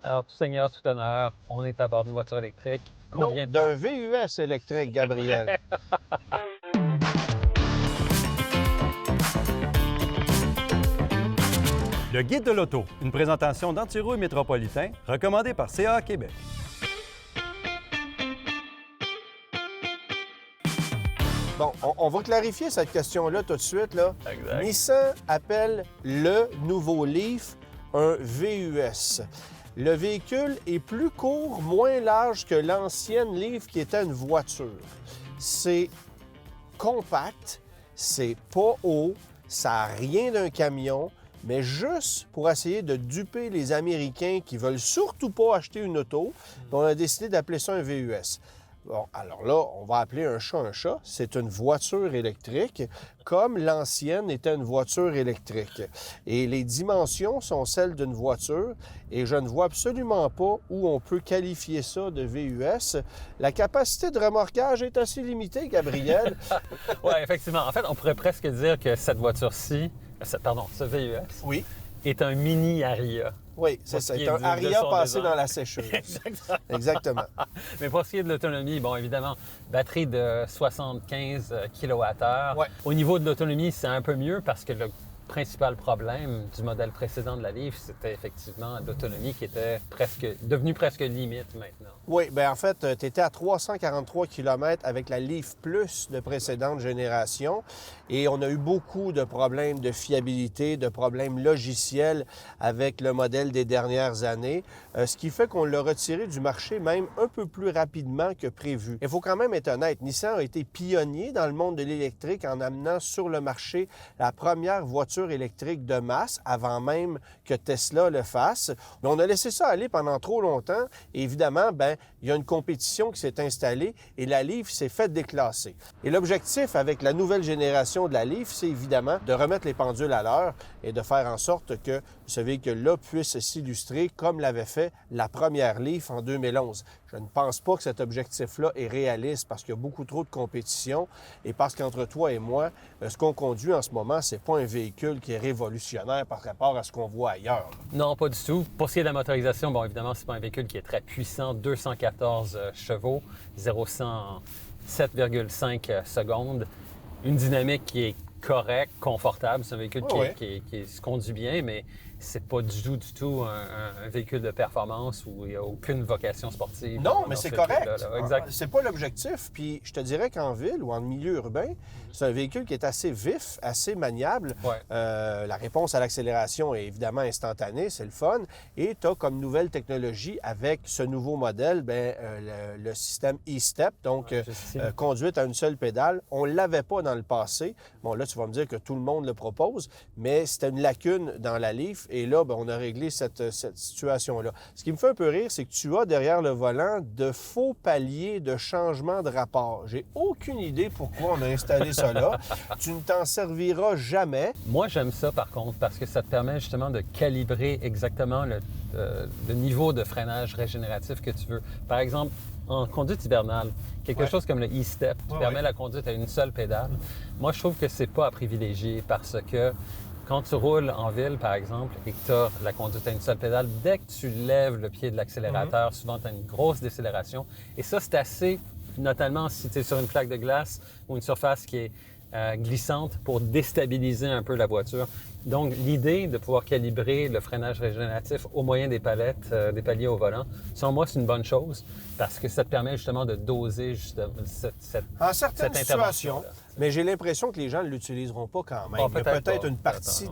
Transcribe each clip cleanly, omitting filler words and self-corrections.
Alors, tout seigneur, tout honneur, on est à bord d'une voiture électrique. Non, Combien de d'un VUS électrique, Gabriel. Le Guide de l'auto, une présentation d'Antirouille Métropolitain, recommandé par CA Québec. Bon, on va clarifier cette question-là tout de suite. Là. Exact. Nissan appelle le nouveau Leaf un VUS. Le véhicule est plus court, moins large que l'ancienne Leaf qui était une voiture. C'est compact, c'est pas haut, ça n'a rien d'un camion, mais juste pour essayer de duper les Américains qui veulent surtout pas acheter une auto, on a décidé d'appeler ça un VUS. Bon, alors là, on va appeler un chat un chat. C'est une voiture électrique, comme l'ancienne était une voiture électrique. Et les dimensions sont celles d'une voiture, et je ne vois absolument pas où on peut qualifier ça de VUS. La capacité de remorquage est assez limitée, Gabriel. Oui, effectivement. En fait, on pourrait presque dire que cette voiture-ci, ce VUS, Oui. est un mini Aria. Oui, c'est ça. C'est un Aria passé dans la sécheuse. Exactement. Mais pour ce qui est de l'autonomie, bon, évidemment, batterie de 75 kWh. Ouais. Au niveau de l'autonomie, c'est un peu mieux parce que le principal problème du modèle précédent de la Leaf, c'était effectivement l'autonomie qui était devenue presque limite maintenant. Oui, bien en fait, tu étais à 343 km avec la Leaf Plus de précédente génération et on a eu beaucoup de problèmes de fiabilité, de problèmes logiciels avec le modèle des dernières années, ce qui fait qu'on l'a retiré du marché même un peu plus rapidement que prévu. Il faut quand même être honnête, Nissan a été pionnier dans le monde de l'électrique en amenant sur le marché la première voiture électrique de masse avant même que Tesla le fasse. Mais on a laissé ça aller pendant trop longtemps et évidemment, il y a une compétition qui s'est installée et la Leaf s'est fait déclasser. Et l'objectif avec la nouvelle génération de la Leaf, c'est évidemment de remettre les pendules à l'heure et de faire en sorte que ce véhicule-là puisse s'illustrer comme l'avait fait la première Leaf en 2011. Je ne pense pas que cet objectif-là est réaliste parce qu'il y a beaucoup trop de compétition et parce qu'entre toi et moi, ce qu'on conduit en ce moment, c'est pas un véhicule qui est révolutionnaire par rapport à ce qu'on voit ailleurs. Non, pas du tout. Pour ce qui est de la motorisation, bon, évidemment, c'est pas un véhicule qui est très puissant, 214 chevaux, 0-100 en 7,5 secondes. Une dynamique qui est correcte, confortable. C'est un véhicule qui se conduit bien, mais c'est pas du tout un véhicule de performance où il n'y a aucune vocation sportive. Non, mais c'est correct. Exact. C'est pas l'objectif. Puis je te dirais qu'en ville ou en milieu urbain, c'est un véhicule qui est assez vif, assez maniable. Ouais. La réponse à l'accélération est évidemment instantanée, c'est le fun. Et tu as comme nouvelle technologie avec ce nouveau modèle, le système e-step, donc conduite à une seule pédale. On l'avait pas dans le passé. Bon, là, tu vas me dire que tout le monde le propose, mais c'était une lacune dans la Leaf. Et là, on a réglé cette situation-là. Ce qui me fait un peu rire, c'est que tu as derrière le volant de faux paliers de changement de rapport. J'ai aucune idée pourquoi on a installé ça là. Tu ne t'en serviras jamais. Moi, j'aime ça, par contre, parce que ça te permet justement de calibrer exactement le niveau de freinage régénératif que tu veux. Par exemple, en conduite hivernale, quelque chose comme le e-step qui permet la conduite à une seule pédale. Moi, je trouve que c'est pas à privilégier parce que quand tu roules en ville, par exemple, et que tu as la conduite à une seule pédale, dès que tu lèves le pied de l'accélérateur, souvent tu as une grosse décélération. Et ça, c'est assez, notamment si tu es sur une plaque de glace ou une surface qui est glissante pour déstabiliser un peu la voiture. Donc, l'idée de pouvoir calibrer le freinage régénératif au moyen des palettes, des paliers au volant, selon moi, c'est une bonne chose parce que ça te permet justement de doser justement en certaines cette situations. Mais j'ai l'impression que les gens ne l'utiliseront pas quand même. Il y a peut-être une partie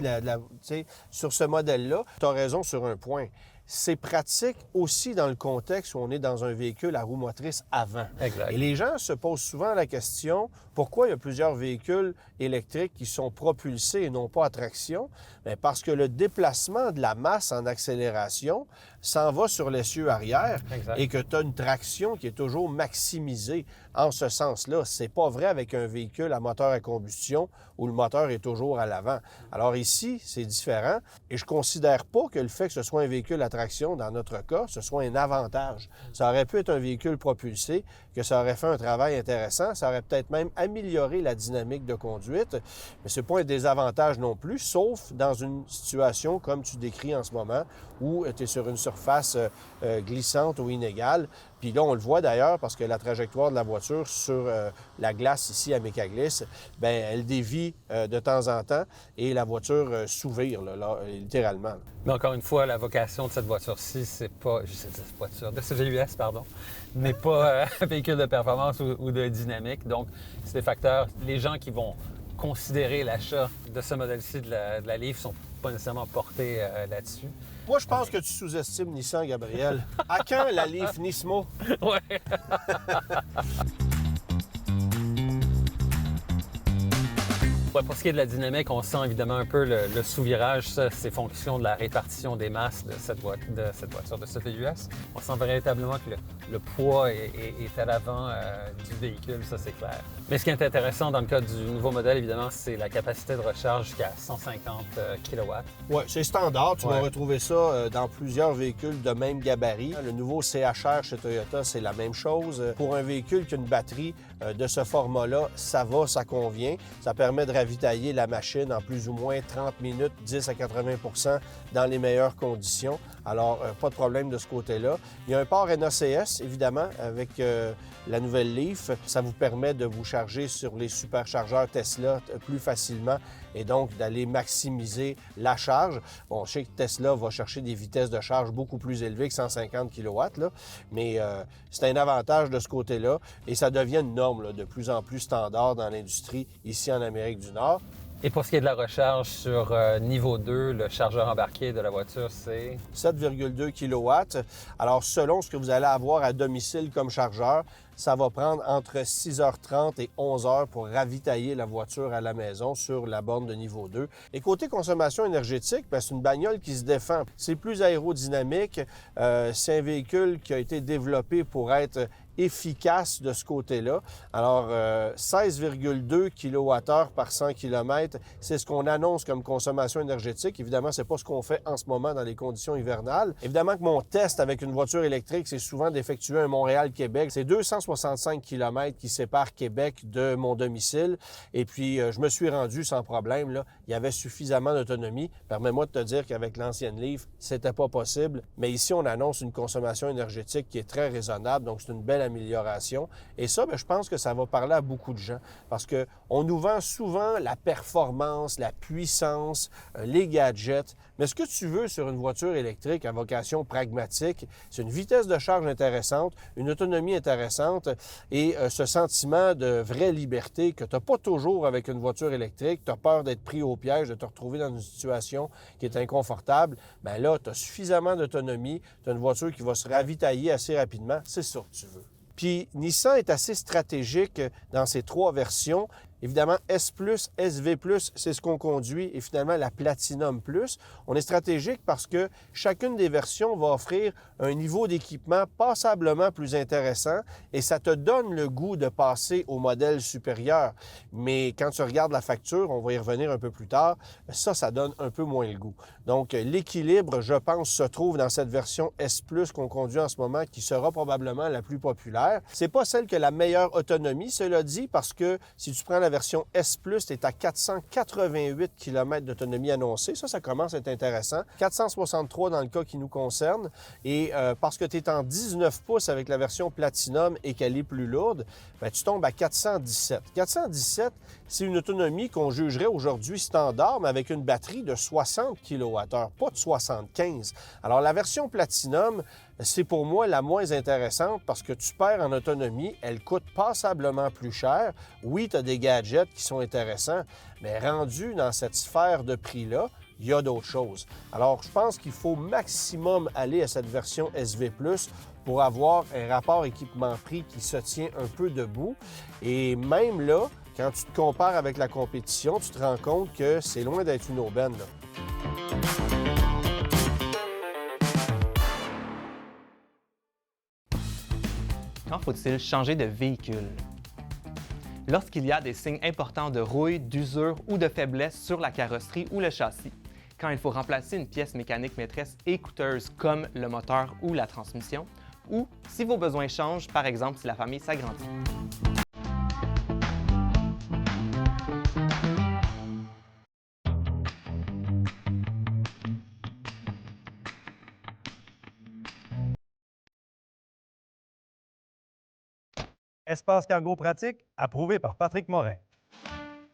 sur ce modèle-là. Tu as raison sur un point. C'est pratique aussi dans le contexte où on est dans un véhicule à roue motrice avant. Exact. Et les gens se posent souvent la question, pourquoi il y a plusieurs véhicules électriques qui sont propulsés et non pas à traction? Bien, parce que le déplacement de la masse en accélération s'en va sur l'essieu arrière et que tu as une traction qui est toujours maximisée en ce sens-là. C'est pas vrai avec un véhicule à moteur à combustion où le moteur est toujours à l'avant. Alors ici, c'est différent et je considère pas que le fait que ce soit un véhicule à traction, dans notre cas, ce soit un avantage. Ça aurait pu être un véhicule propulsé, que ça aurait fait un travail intéressant, ça aurait peut-être même amélioré la dynamique de conduite, mais c'est pas un désavantage non plus, sauf dans une situation comme tu décris en ce moment, où tu es sur une surface surface glissante ou inégale. Puis là, on le voit d'ailleurs parce que la trajectoire de la voiture sur la glace ici à Mécaglisse, bien, elle dévie de temps en temps et la voiture s'ouvre, là, littéralement. Là. Mais encore une fois, la vocation de cette voiture-ci, c'est pas, de ce VUS, pardon, n'est pas un véhicule de performance ou de dynamique. Donc, c'est des facteurs, les gens qui vont considérer l'achat de ce modèle-ci de la Leaf sont pas nécessairement portés là-dessus. Moi, je pense que tu sous-estimes Nissan, Gabriel. À quand la Leaf Nismo? Ouais. Ouais, pour ce qui est de la dynamique, on sent évidemment un peu le sous-virage. Ça, c'est fonction de la répartition des masses de cette voiture, de ce VUS. On sent véritablement que le poids est à l'avant du véhicule, ça c'est clair. Mais ce qui est intéressant dans le cas du nouveau modèle, évidemment, c'est la capacité de recharge jusqu'à 150 kW. Oui, c'est standard. Tu vas retrouver ça dans plusieurs véhicules de même gabarit. Le nouveau CHR chez Toyota, c'est la même chose. Pour un véhicule qui a une batterie de ce format-là, ça va, ça convient. Ça permet de ravitailler la machine en plus ou moins 30 minutes, 10 à 80 % dans les meilleures conditions. Alors, pas de problème de ce côté-là. Il y a un port NACS, évidemment, avec la nouvelle Leaf. Ça vous permet de vous charger sur les superchargeurs Tesla plus facilement et donc d'aller maximiser la charge. Bon, je sais que Tesla va chercher des vitesses de charge beaucoup plus élevées que 150 kW, là, mais c'est un avantage de ce côté-là et ça devient une norme là, de plus en plus standard dans l'industrie ici en Amérique du Nord. Et pour ce qui est de la recharge sur niveau 2, le chargeur embarqué de la voiture, c'est 7,2 kW. Alors, selon ce que vous allez avoir à domicile comme chargeur, ça va prendre entre 6h30 et 11h pour ravitailler la voiture à la maison sur la borne de niveau 2. Et côté consommation énergétique, bien, c'est une bagnole qui se défend. C'est plus aérodynamique. C'est un véhicule qui a été développé pour être efficace de ce côté-là. Alors, 16,2 kWh par 100 km, c'est ce qu'on annonce comme consommation énergétique. Évidemment, c'est pas ce qu'on fait en ce moment dans les conditions hivernales. Évidemment que mon test avec une voiture électrique, c'est souvent d'effectuer un Montréal-Québec. C'est 265 km qui séparent Québec de mon domicile. Et puis, je me suis rendu sans problème. Là. Il y avait suffisamment d'autonomie. Permets-moi de te dire qu'avec l'ancienne Leaf, c'était pas possible. Mais ici, on annonce une consommation énergétique qui est très raisonnable. Donc, c'est une belle amélioration. Et ça, bien, je pense que ça va parler à beaucoup de gens parce qu'on nous vend souvent la performance, la puissance, les gadgets. Mais ce que tu veux sur une voiture électrique à vocation pragmatique, c'est une vitesse de charge intéressante, une autonomie intéressante et ce sentiment de vraie liberté que tu n'as pas toujours avec une voiture électrique. Tu as peur d'être pris au piège, de te retrouver dans une situation qui est inconfortable. Bien là, tu as suffisamment d'autonomie, tu as une voiture qui va se ravitailler assez rapidement. C'est ça que tu veux. Puis Nissan est assez stratégique dans ses trois versions. Évidemment, S+, SV+, c'est ce qu'on conduit, et finalement la Platinum Plus. On est stratégique parce que chacune des versions va offrir un niveau d'équipement passablement plus intéressant et ça te donne le goût de passer au modèle supérieur. Mais quand tu regardes la facture, on va y revenir un peu plus tard, ça donne un peu moins le goût. Donc, l'équilibre, je pense, se trouve dans cette version S+, qu'on conduit en ce moment, qui sera probablement la plus populaire. C'est pas celle qui a la meilleure autonomie, cela dit, parce que si tu prends la version S+, tu es à 488 km d'autonomie annoncée. Ça commence à être intéressant. 463 dans le cas qui nous concerne. Et parce que tu es en 19 pouces avec la version Platinum et qu'elle est plus lourde, bien, tu tombes à 417. 417, c'est une autonomie qu'on jugerait aujourd'hui standard, mais avec une batterie de 60 kWh, pas de 75. Alors, la version Platinum, c'est pour moi la moins intéressante parce que tu perds en autonomie, elle coûte passablement plus cher. Oui, tu as des gadgets qui sont intéressants, mais rendu dans cette sphère de prix-là, il y a d'autres choses. Alors, je pense qu'il faut maximum aller à cette version SV+, pour avoir un rapport équipement-prix qui se tient un peu debout. Et même là, quand tu te compares avec la compétition, tu te rends compte que c'est loin d'être une aubaine, là. Quand faut-il changer de véhicule? Lorsqu'il y a des signes importants de rouille, d'usure ou de faiblesse sur la carrosserie ou le châssis, quand il faut remplacer une pièce mécanique maîtresse et coûteuse comme le moteur ou la transmission, ou si vos besoins changent, par exemple si la famille s'agrandit. Espace cargo pratique, approuvé par Patrick Morin.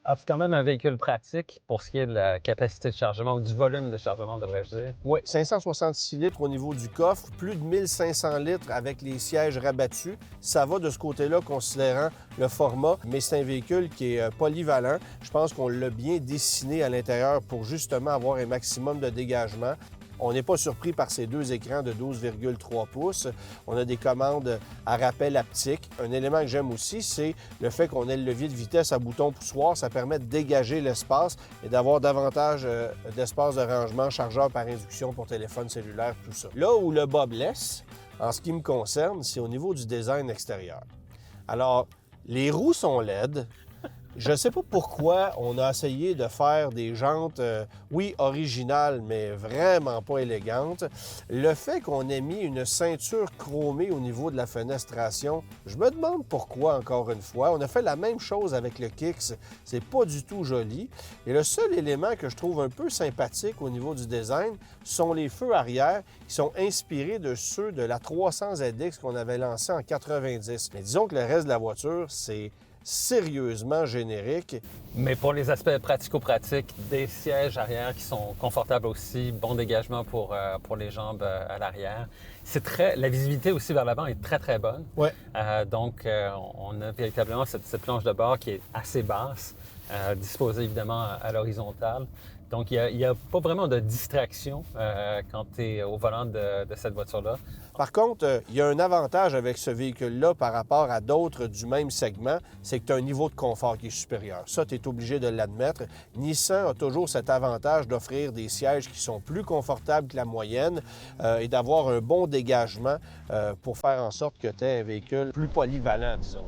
Ah, c'est quand même un véhicule pratique pour ce qui est de la capacité de chargement ou du volume de chargement, devrais-je dire. Oui, 566 litres au niveau du coffre, plus de 1500 litres avec les sièges rabattus. Ça va de ce côté-là, considérant le format, mais c'est un véhicule qui est polyvalent. Je pense qu'on l'a bien dessiné à l'intérieur pour justement avoir un maximum de dégagement. On n'est pas surpris par ces deux écrans de 12,3 pouces. On a des commandes à rappel haptique. Un élément que j'aime aussi, c'est le fait qu'on ait le levier de vitesse à bouton poussoir. Ça permet de dégager l'espace et d'avoir davantage d'espace de rangement, chargeur par induction pour téléphone cellulaire, tout ça. Là où le bas blesse, en ce qui me concerne, c'est au niveau du design extérieur. Alors, les roues sont LED. Je ne sais pas pourquoi on a essayé de faire des jantes, oui, originales, mais vraiment pas élégantes. Le fait qu'on ait mis une ceinture chromée au niveau de la fenestration, je me demande pourquoi, encore une fois. On a fait la même chose avec le Kicks. C'est pas du tout joli. Et le seul élément que je trouve un peu sympathique au niveau du design sont les feux arrière qui sont inspirés de ceux de la 300 ZX qu'on avait lancé en 90. Mais disons que le reste de la voiture, c'est sérieusement générique. Mais pour les aspects pratico-pratiques, des sièges arrière qui sont confortables aussi, bon dégagement pour les jambes à l'arrière. La visibilité aussi vers l'avant est très, très bonne. Ouais. Donc, on a véritablement cette planche de bord qui est assez basse, disposée évidemment à l'horizontale. Donc, il n'y a pas vraiment de distraction quand tu es au volant de cette voiture-là. Par contre, il y a un avantage avec ce véhicule-là par rapport à d'autres du même segment, c'est que tu as un niveau de confort qui est supérieur. Ça, tu es obligé de l'admettre. Nissan a toujours cet avantage d'offrir des sièges qui sont plus confortables que la moyenne et d'avoir un bon dégagement pour faire en sorte que tu aies un véhicule plus polyvalent, disons.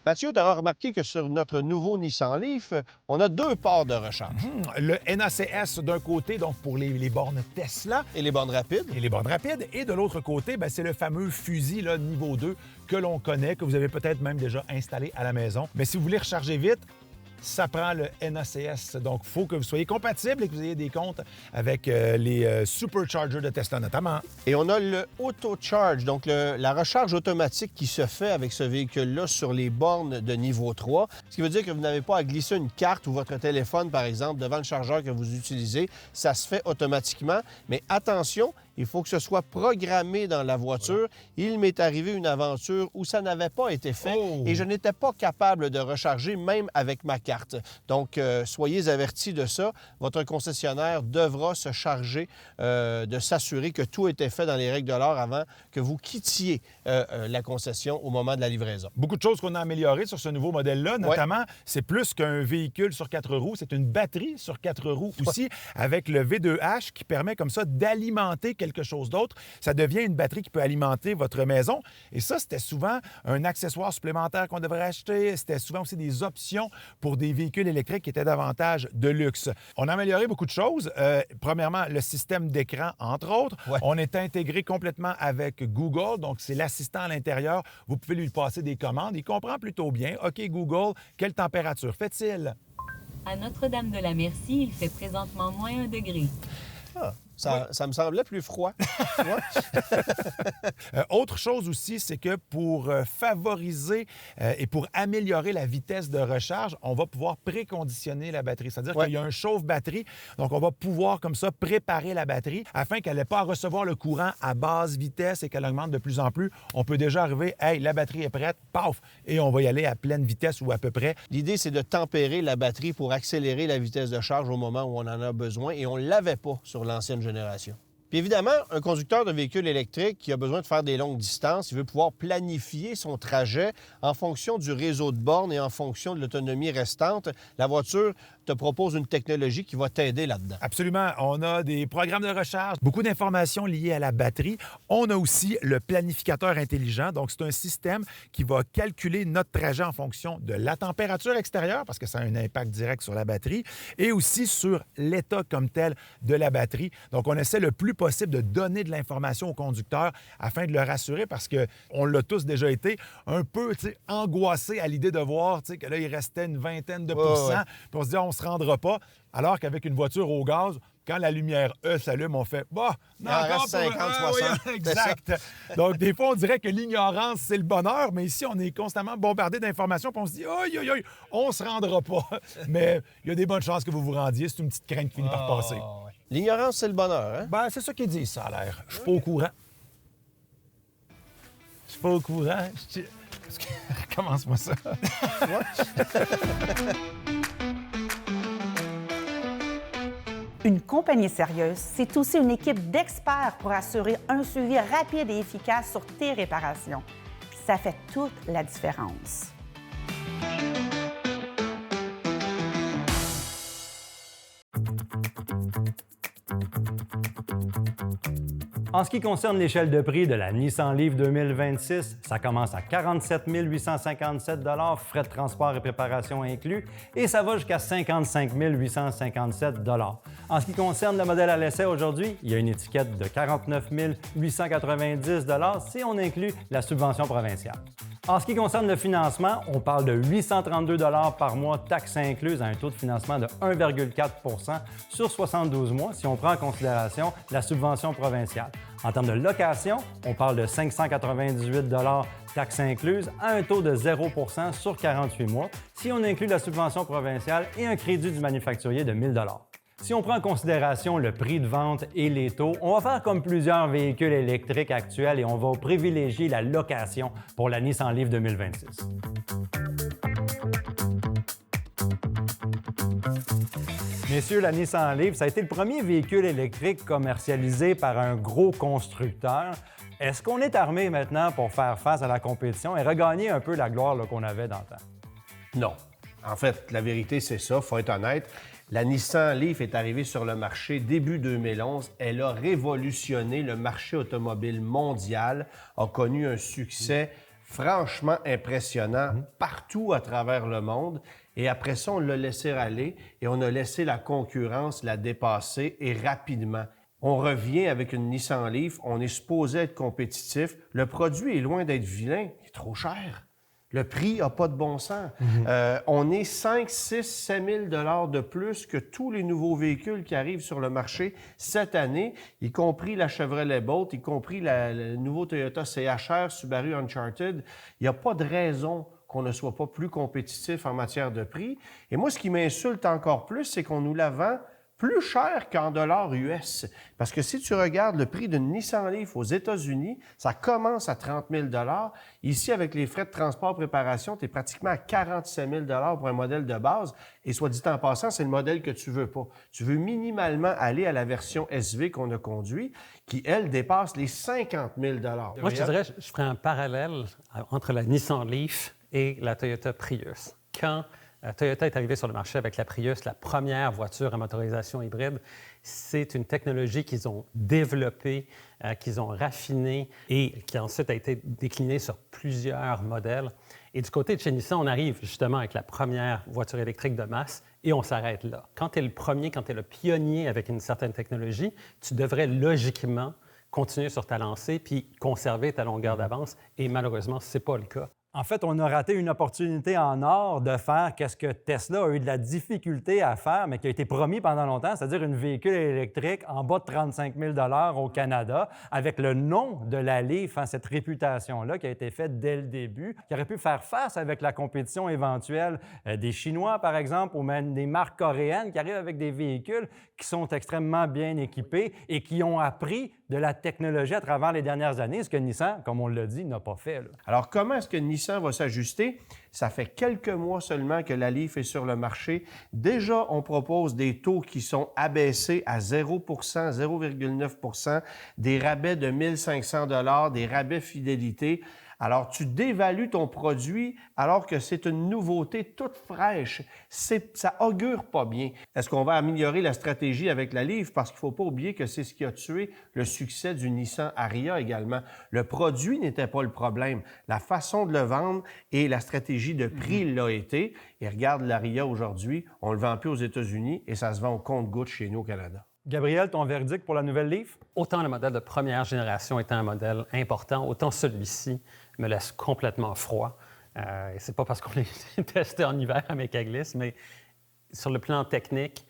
Mathieu, tu auras remarqué que sur notre nouveau Nissan Leaf, on a deux ports de recharge. Le NACS d'un côté, donc pour les bornes Tesla. Et les bornes rapides. Et les bornes rapides. Et de l'autre côté, c'est le fameux fusil là, niveau 2 que l'on connaît, que vous avez peut-être même déjà installé à la maison. Mais si vous voulez recharger vite, ça prend le NACS. Donc, il faut que vous soyez compatible et que vous ayez des comptes avec les superchargers de Tesla notamment. Et on a le Auto-Charge, donc la recharge automatique qui se fait avec ce véhicule-là sur les bornes de niveau 3. Ce qui veut dire que vous n'avez pas à glisser une carte ou votre téléphone, par exemple, devant le chargeur que vous utilisez. Ça se fait automatiquement. Mais attention, il faut que ce soit programmé dans la voiture. Il m'est arrivé une aventure où ça n'avait pas été fait et je n'étais pas capable de recharger même avec ma carte. Donc, soyez avertis de ça. Votre concessionnaire devra se charger de s'assurer que tout était fait dans les règles de l'art avant que vous quittiez la concession au moment de la livraison. Beaucoup de choses qu'on a améliorées sur ce nouveau modèle-là, notamment, c'est plus qu'un véhicule sur 4 roues, c'est une batterie sur 4 roues aussi, avec le V2H qui permet comme ça d'alimenter quelque chose d'autre. Ça devient une batterie qui peut alimenter votre maison. Et ça, c'était souvent un accessoire supplémentaire qu'on devrait acheter. C'était souvent aussi des options pour des véhicules électriques qui étaient davantage de luxe. On a amélioré beaucoup de choses. Premièrement, le système d'écran, entre autres. Ouais. On est intégré complètement avec Google. Donc, c'est l'assistant à l'intérieur. Vous pouvez lui passer des commandes. Il comprend plutôt bien. OK, Google, quelle température fait-il? À Notre-Dame-de-la-Merci, il fait présentement moins 1 degré. Ça me semblait plus froid. Autre chose aussi, c'est que pour favoriser et pour améliorer la vitesse de recharge, on va pouvoir préconditionner la batterie. C'est-à-dire qu'il y a un chauffe-batterie, donc on va pouvoir comme ça préparer la batterie afin qu'elle n'ait pas à recevoir le courant à basse vitesse et qu'elle augmente de plus en plus. On peut déjà arriver, hey, la batterie est prête, paf, et on va y aller à pleine vitesse ou à peu près. L'idée, c'est de tempérer la batterie pour accélérer la vitesse de charge au moment où on en a besoin et on ne l'avait pas sur l'ancienne génération. Puis évidemment, un conducteur de véhicule électrique qui a besoin de faire des longues distances, il veut pouvoir planifier son trajet en fonction du réseau de bornes et en fonction de l'autonomie restante. La voiture te propose une technologie qui va t'aider là-dedans. Absolument. On a des programmes de recharge, beaucoup d'informations liées à la batterie. On a aussi le planificateur intelligent. Donc, c'est un système qui va calculer notre trajet en fonction de la température extérieure, parce que ça a un impact direct sur la batterie, et aussi sur l'état comme tel de la batterie. Donc, on essaie le plus possible de donner de l'information au conducteur afin de le rassurer, parce qu'on l'a tous déjà été un peu angoissé à l'idée de voir que là, il restait une vingtaine de pourcents, puis on se dit, on ne se rendra pas. Alors qu'avec une voiture au gaz, quand la lumière E s'allume, on fait « Bah, non, Il en encore reste 50, pour... 60. Oui, exact. Donc, des fois, on dirait que l'ignorance, c'est le bonheur, mais ici, on est constamment bombardé d'informations, puis on se dit « Aïe, aïe, aïe, on se rendra pas. » Mais il y a des bonnes chances que vous vous rendiez. C'est une petite crainte qui finit par passer. L'ignorance, c'est le bonheur, hein? Ben, c'est ça qu'ils disent, ça a l'air. Je suis pas au courant. Je suis pas au courant. Recommence-moi ça. Une compagnie sérieuse, c'est aussi une équipe d'experts pour assurer un suivi rapide et efficace sur tes réparations. Ça fait toute la différence. En ce qui concerne l'échelle de prix de la Nissan Leaf 2026, ça commence à 47 857 $, frais de transport et préparation inclus, et ça va jusqu'à 55 857 $. En ce qui concerne le modèle à l'essai aujourd'hui, il y a une étiquette de 49 890 $ si on inclut la subvention provinciale. En ce qui concerne le financement, on parle de 832 $ par mois, taxes incluses, à un taux de financement de 1,4 % sur 72 mois si on prend en considération la subvention provinciale. En termes de location, on parle de 598 $ taxes incluses, à un taux de 0 % sur 48 mois si on inclut la subvention provinciale et un crédit du manufacturier de 1 000 $. Si on prend en considération le prix de vente et les taux, on va faire comme plusieurs véhicules électriques actuels et on va privilégier la location pour la Nissan Leaf 2026. Messieurs, la Nissan Leaf, ça a été le premier véhicule électrique commercialisé par un gros constructeur. Est-ce qu'on est armé maintenant pour faire face à la compétition et regagner un peu la gloire qu'on avait dans le temps? Non. En fait, la vérité, c'est ça, il faut être honnête. La Nissan Leaf est arrivée sur le marché début 2011. Elle a révolutionné le marché automobile mondial, a connu un succès franchement impressionnant partout à travers le monde. Et après ça, on l'a laissé aller et on a laissé la concurrence la dépasser et rapidement. On revient avec une Nissan Leaf, on est supposé être compétitif. Le produit est loin d'être vilain, il est trop cher. Le prix n'a pas de bon sens. On est 5, 6, 7 000 $ de plus que tous les nouveaux véhicules qui arrivent sur le marché cette année, y compris la Chevrolet Bolt, y compris le nouveau Toyota CHR, Subaru Uncharted. Il n'y a pas de raison qu'on ne soit pas plus compétitif en matière de prix. Et moi, ce qui m'insulte encore plus, c'est qu'on nous la vend plus cher qu'en dollars US. Parce que si tu regardes le prix d'une Nissan Leaf aux États-Unis, ça commence à 30 000 $. Ici, avec les frais de transport préparation, tu es pratiquement à 47 000 $ pour un modèle de base. Et soit dit en passant, c'est le modèle que tu veux pas. Tu veux minimalement aller à la version SV qu'on a conduit, qui, elle, dépasse les 50 000 $. Moi, je te dirais, je ferais un parallèle entre la Nissan Leaf et la Toyota Prius. Quand Toyota est arrivé sur le marché avec la Prius, la première voiture à motorisation hybride. C'est une technologie qu'ils ont développée, qu'ils ont raffinée et qui ensuite a été déclinée sur plusieurs modèles. Et du côté de chez Nissan, on arrive justement avec la première voiture électrique de masse et on s'arrête là. Quand tu es le premier, quand tu es le pionnier avec une certaine technologie, tu devrais logiquement continuer sur ta lancée puis conserver ta longueur d'avance. Et malheureusement, ce n'est pas le cas. En fait, on a raté une opportunité en or de faire ce que Tesla a eu de la difficulté à faire, mais qui a été promis pendant longtemps, c'est-à-dire une véhicule électrique en bas de 35 000 $ au Canada, avec le nom de la Leaf, cette réputation-là qui a été faite dès le début, qui aurait pu faire face avec la compétition éventuelle des Chinois, par exemple, ou même des marques coréennes qui arrivent avec des véhicules qui sont extrêmement bien équipés et qui ont appris de la technologie à travers les dernières années, ce que Nissan, comme on l'a dit, n'a pas fait. Là. Alors, comment est-ce que Nissan va s'ajuster? Ça fait quelques mois seulement que la Leaf est sur le marché. Déjà, on propose des taux qui sont abaissés à 0 0,9 %, des rabais de 1 500 $, des rabais fidélité. Alors, tu dévalues ton produit alors que c'est une nouveauté toute fraîche. Ça augure pas bien. Est-ce qu'on va améliorer la stratégie avec la Leaf? Parce qu'il ne faut pas oublier que c'est ce qui a tué le succès du Nissan Ariya également. Le produit n'était pas le problème. La façon de le vendre et la stratégie de prix l'a été. Et regarde l'Ariya aujourd'hui, on ne le vend plus aux États-Unis et ça se vend au compte-gouttes chez nous au Canada. Gabriel, ton verdict pour la nouvelle Leaf? Autant le modèle de première génération était un modèle important, autant celui-ci me laisse complètement froid. Et c'est pas parce qu'on l'a testé en hiver à Mécaglisse, mais sur le plan technique,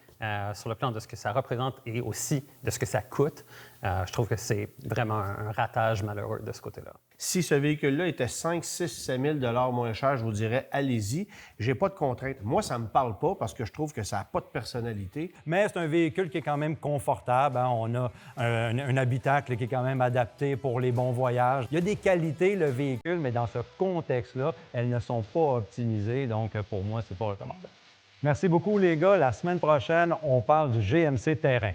sur le plan de ce que ça représente et aussi de ce que ça coûte, je trouve que c'est vraiment un ratage malheureux de ce côté-là. Si ce véhicule-là était 5, 6, 7 000 moins cher, je vous dirais, allez-y. J'ai pas de contraintes. Moi, ça me parle pas parce que je trouve que ça n'a pas de personnalité. Mais c'est un véhicule qui est quand même confortable. Hein. On a un habitacle qui est quand même adapté pour les bons voyages. Il y a des qualités, le véhicule, mais dans ce contexte-là, elles ne sont pas optimisées. Donc, pour moi, c'est pas recommandable. Merci beaucoup, les gars. La semaine prochaine, on parle du GMC Terrain.